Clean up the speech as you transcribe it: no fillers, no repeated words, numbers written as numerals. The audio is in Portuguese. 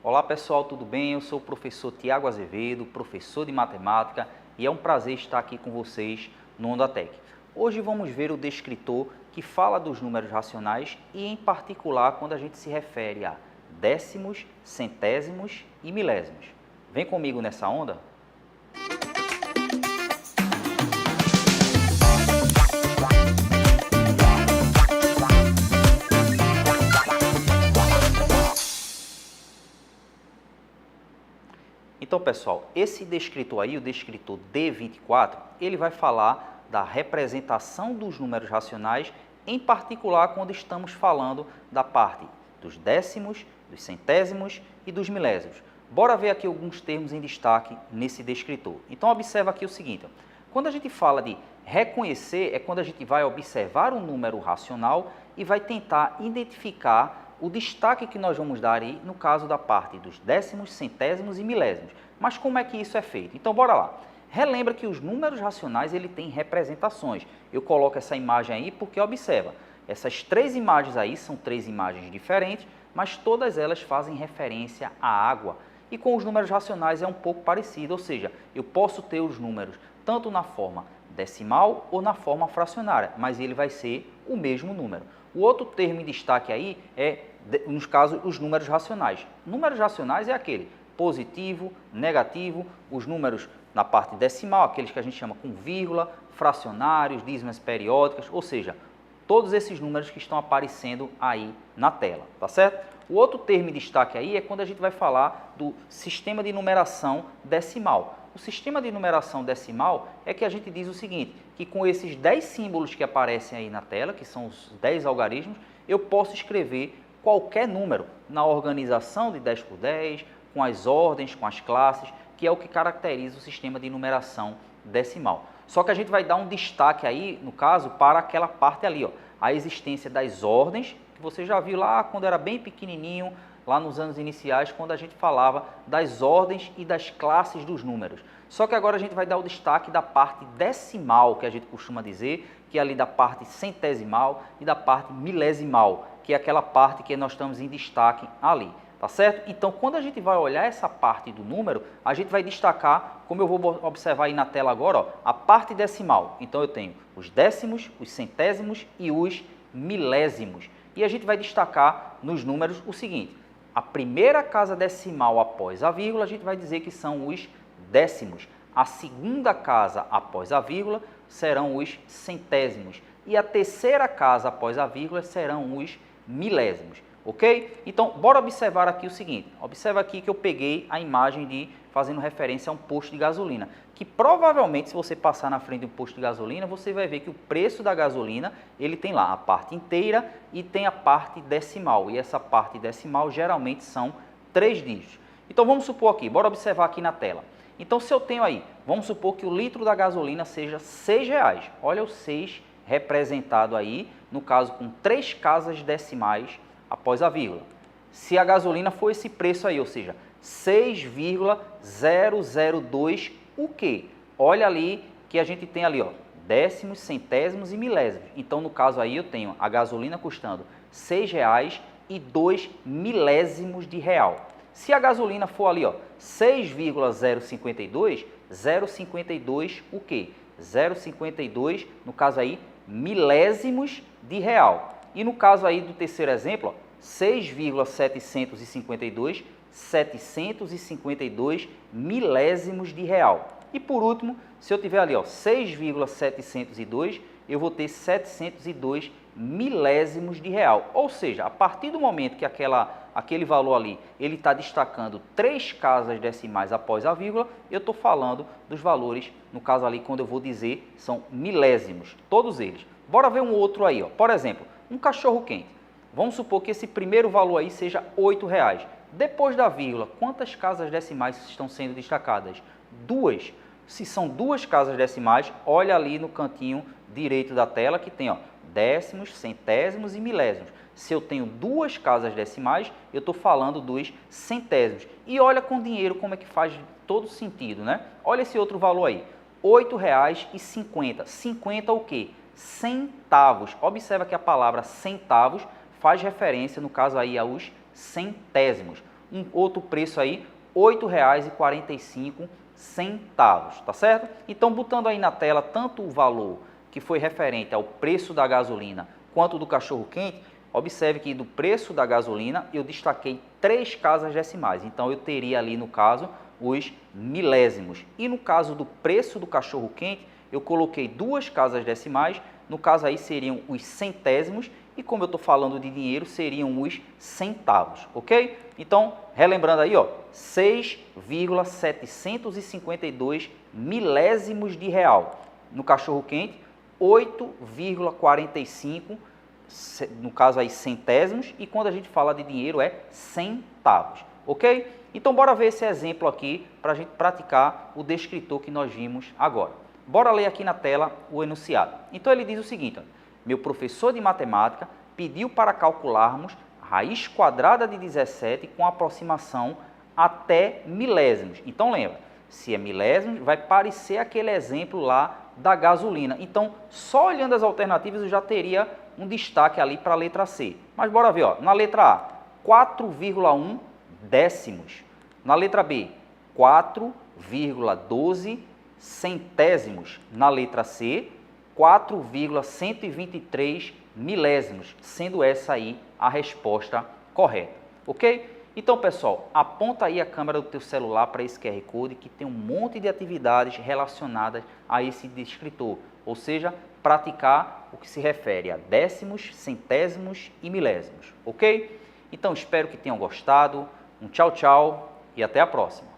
Olá pessoal, tudo bem? Eu sou o professor Tiago Azevedo, professor de matemática, e é um prazer estar aqui com vocês no Ondatec. Hoje vamos ver o descritor que fala dos números racionais e em particular quando a gente se refere a décimos, centésimos e milésimos. Vem comigo nessa onda? Então, pessoal, esse descritor aí, o descritor D24, ele vai falar da representação dos números racionais, em particular quando estamos falando da parte dos décimos, dos centésimos e dos milésimos. Bora ver aqui alguns termos em destaque nesse descritor. Então, observa aqui o seguinte, quando a gente fala de reconhecer, é quando a gente vai observar um número racional e vai tentar identificar o destaque que nós vamos dar aí no caso da parte dos décimos, centésimos e milésimos. Mas como é que isso é feito? Então, bora lá. Relembra que os números racionais ele tem representações. Eu coloco essa imagem aí porque, observa, essas três imagens aí são três imagens diferentes, mas todas elas fazem referência à água. E com os números racionais é um pouco parecido, ou seja, eu posso ter os números tanto na forma decimal ou na forma fracionária, mas ele vai ser o mesmo número. O outro termo em destaque aí é, nos casos, os números racionais. Números racionais é aquele positivo, negativo, os números na parte decimal, aqueles que a gente chama com vírgula, fracionários, dízimas periódicas, ou seja, todos esses números que estão aparecendo aí na tela, tá certo? O outro termo em destaque aí é quando a gente vai falar do sistema de numeração decimal. O sistema de numeração decimal é que a gente diz o seguinte, que com esses 10 símbolos que aparecem aí na tela, que são os 10 algarismos, eu posso escrever qualquer número na organização de 10 por 10, com as ordens, com as classes, que é o que caracteriza o sistema de numeração decimal. Só que a gente vai dar um destaque aí, no caso, para aquela parte ali, ó, a existência das ordens, que você já viu lá quando era bem pequenininho, lá nos anos iniciais, quando a gente falava das ordens e das classes dos números. Só que agora a gente vai dar o destaque da parte decimal, que a gente costuma dizer, que é ali da parte centesimal e da parte milesimal, que é aquela parte que nós estamos em destaque ali, tá certo? Então, quando a gente vai olhar essa parte do número, a gente vai destacar, como eu vou observar aí na tela agora, ó, a parte decimal. Então, eu tenho os décimos, os centésimos e os milésimos. E a gente vai destacar nos números o seguinte, a primeira casa decimal após a vírgula, a gente vai dizer que são os décimos. A segunda casa após a vírgula serão os centésimos. E a terceira casa após a vírgula serão os milésimos. Ok? Então, bora observar aqui o seguinte. Observa aqui que eu peguei a imagem de fazendo referência a um posto de gasolina, que provavelmente, se você passar na frente de um posto de gasolina, você vai ver que o preço da gasolina, ele tem lá a parte inteira e tem a parte decimal. E essa parte decimal geralmente são 3 dígitos. Então, vamos supor aqui, bora observar aqui na tela. Então, se eu tenho aí, vamos supor que o litro da gasolina seja R$6. Olha o 6 representado aí, no caso com 3 casas decimais após a vírgula. Se a gasolina for esse preço aí, ou seja, 6,002 o quê? Olha ali que a gente tem ali, ó, décimos, centésimos e milésimos. Então, no caso aí, eu tenho a gasolina custando R$6,02 milésimos de real. Se a gasolina for ali, ó, 6,052, 0,52 o quê? 0,52, no caso aí, milésimos de real. E no caso aí do terceiro exemplo, 6,752, 752 milésimos de real. E por último, se eu tiver ali, ó, 6,702, eu vou ter 702 milésimos de real. Ou seja, a partir do momento que aquele valor ali, ele está destacando 3 casas decimais após a vírgula, eu estou falando dos valores, no caso ali, quando eu vou dizer, são milésimos, todos eles. Bora ver um outro aí, ó. Por exemplo, um cachorro quente. Vamos supor que esse primeiro valor aí seja R$8. Depois da vírgula, quantas casas decimais estão sendo destacadas? 2. Se são 2 casas decimais, olha ali no cantinho direito da tela que tem, ó, décimos, centésimos e milésimos. Se eu tenho 2 casas decimais, eu estou falando dos centésimos. E olha com dinheiro como é que faz todo sentido, né? Olha esse outro valor aí, R$8,50. 50 o quê? Centavos. Observa que a palavra centavos faz referência, no caso aí, aos centésimos. um outro preço aí, R$ 8,45, tá certo? Então, botando aí na tela tanto o valor que foi referente ao preço da gasolina quanto do cachorro-quente, observe que do preço da gasolina eu destaquei 3 casas decimais. Então, eu teria ali, no caso, os milésimos. E no caso do preço do cachorro-quente, eu coloquei 2 casas decimais. No caso aí seriam os centésimos. E como eu estou falando de dinheiro, seriam os centavos, ok? Então, relembrando aí, ó, 6,752 milésimos de real. No cachorro-quente, 8,45, no caso aí centésimos, e quando a gente fala de dinheiro é centavos, ok? Então, bora ver esse exemplo aqui para a gente praticar o descritor que nós vimos agora. Bora ler aqui na tela o enunciado. Então, ele diz o seguinte, ó, meu professor de matemática pediu para calcularmos raiz quadrada de 17 com aproximação até milésimos. Então, lembra, se é milésimos, vai parecer aquele exemplo lá da gasolina. Então, só olhando as alternativas, eu já teria um destaque ali para a letra C. Mas bora ver, ó, na letra A, 4,1 décimos. Na letra B, 4,12 centésimos. Na letra C, 4,123 milésimos, sendo essa aí a resposta correta, ok? Então, pessoal, aponta aí a câmera do teu celular para esse QR Code que tem um monte de atividades relacionadas a esse descritor, ou seja, praticar o que se refere a décimos, centésimos e milésimos, ok? Então, espero que tenham gostado, um tchau, tchau e até a próxima.